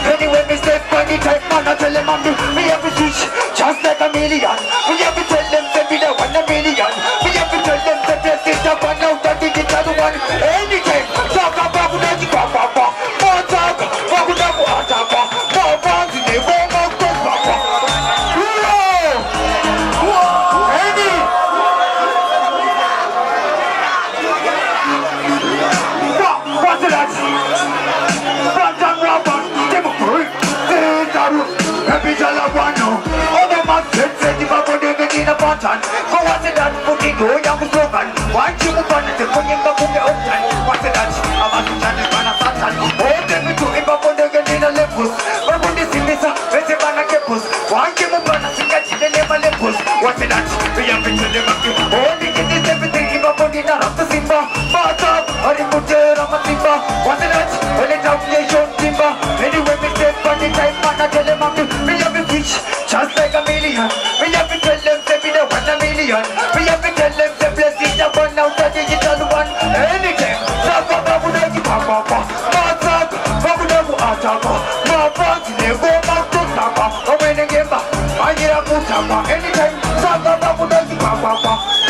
Anyway, me step on the type man, I tell them I'm the me have to switch just like a million. Me have to tell them say me the 1 million. Me have to tell them say this is the one out of the digital one. Anytime, talk about the papa. More talk, talk about water. More fans in the room of the papa. Any. What's that? Front and rubber, them free. Every Jalapano, all the man said, if I put them in a button. Go what's that? Put it go, young slogan. One you move on, it's a put in the book of time. What's that? I'm a Satan, I'm a Satan. Oh, them to him, I put them in a lepus. But when this in this, it's a man a kepus. One you move on, I think I see the name of lepus. What's that? We have been to the back. Oh, this is everything, if I put it around the Simba. But up, or you put it on my Simba. What's that? Well, it's out the show Simba. Anyway, we step on the type man, I tell them I'm the me have to fish just like a million. Me have to tell them say me the 1 million. Me have to tell them say bless it the one out the digital one. Anytime, Sapa Babu Dagi Papa, Masak, Babu Dabu Ataka, Mafans never back to Sapa. Or when they get back, I get a good Sapa. Anytime, Sapa Babu Dagi Papa,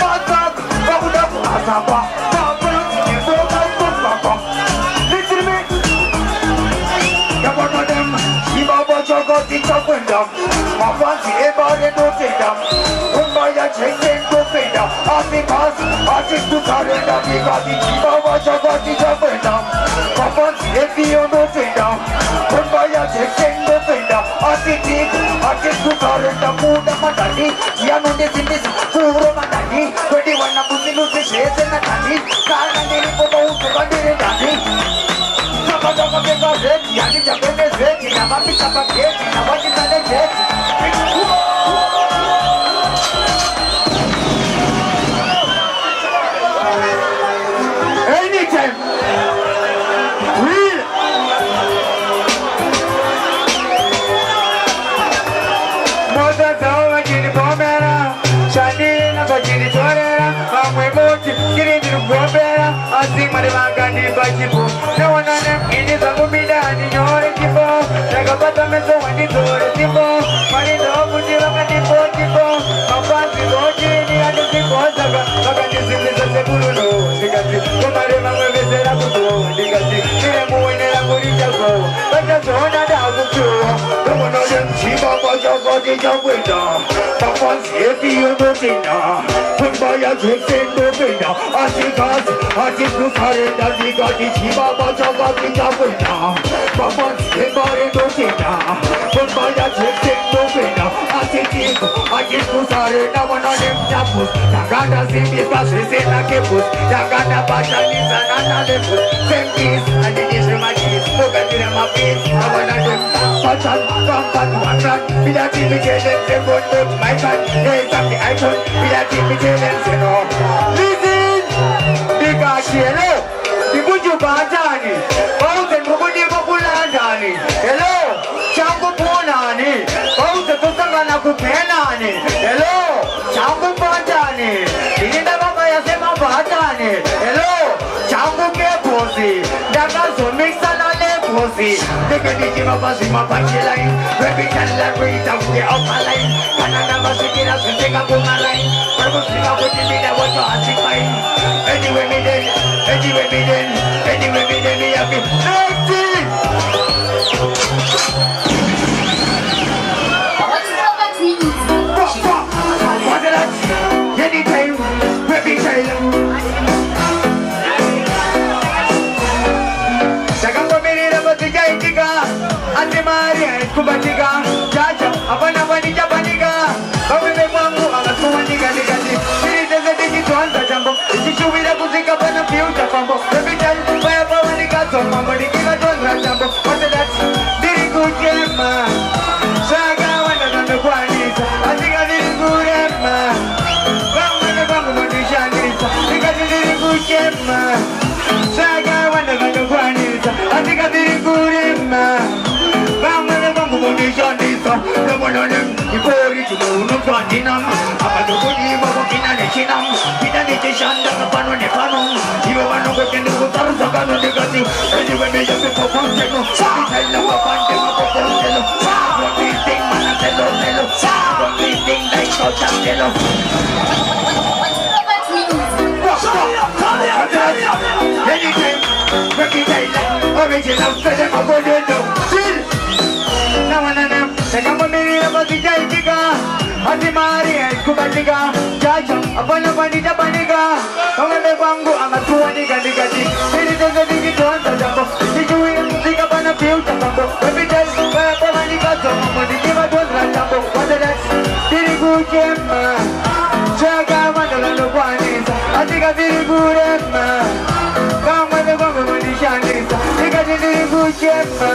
Masak, Babu Dabu Ataka, Mafans never back to Sapa. Listen to me. Come on with them. Got the top and down. My fancy everybody don't take them. When my check them to pay them. I think I just to surrender. We got the cheap got the top and down. My fancy everybody don't take them. When my check them to pay them. I think I just to surrender. Food and my daddy. Yeah, no, this is this. Food and my daddy. 21 of us in the shares and the daddy. Car and the report of the daddy. Anytime, real. Mother Tower, Gini Pomera, Shadina, Gini Torera, I'm way more to get into the Pomera. I sing my Magani Bajibu. No one on them in this Abumida and in your Tipo. Like a batameso and it's all the Tipo. Money no good, you look at the Tipo. My fancy watching the other Tipo. Look at this in the Seguro. Because come on, remember we said I could go. Because they're moving in a Burija go. But that's all that I would do. No one of them cheap up on your body, your window. My fancy if you don't know. Put by a drink in the window. I think I just to surrender. We got the cheap up on your body, your window. My fancy everybody don't know. Put by a drink in the window. I think I just to surrender. One of them tappers. Tagada see because we say like a puss. Tagada passion is another puss. Same piece and it is my kiss. Look at them my face. I wanna do passion from part one run. We are TV channel. Say good to my fan. Hey, something I told. We are TV channel. Say no. Listen. Because hello. The Buju Bajani. Mountain Bukuni Bukulandani. Hello. Chambu Punani. Mountain Tusangana Kupenani. Hello. Chambu Bajani. Inida Baba Yasema Bajani. Hello. Chambu Keposi. Daka Sumixana Leposi. Take a Dijima Basima Pachiline. Baby can let me down the upper line. Canada Masikina to take a Puma line. Purposely, what you mean? I want to ask you. Anyway, me then, me have been 19. Anytime, baby child. Second minute about the Jaitika, Antimaria, Kubatika, Jaja, Apanabani Japaniga, Baby Mango, Amasuanika, she does a digital answer jumbo. She will have to think about the future combo. Every time, wherever we got some money, give a don't jumbo. What's that? Did it good, man? Saga, when I'm the Quanis, I think I did good, man. Come when the Bambo Shanis, because you did good, man. Saga, when the Quanis, I think I did good, man. Come when the Bambo Shanis, the one on them, before you know, no fun in them. I'm the good in a chinam, in a nation, the Pano Nepano, you want to go to the Tarzagan, anyway, they have to perform, I love a about champion. Anytime, break it down. Original, say them a good do. Chill. Now and then, take a minute about the Jaiga. Ati Mari and Kubatiga. Jaja, upon a bunny Japaniga. Come on, the Bango, I'm a 20 Gandigati. It is a digital Jumbo. Did you think upon a few Jumbo? Every day, where the money got some money, give a good Jumbo. What the next? Did you go, Gemma? Jaga, Mandala, one is. I think I did a good Emma. Come on, the Bango, when you shine. Think I did a good Gemma.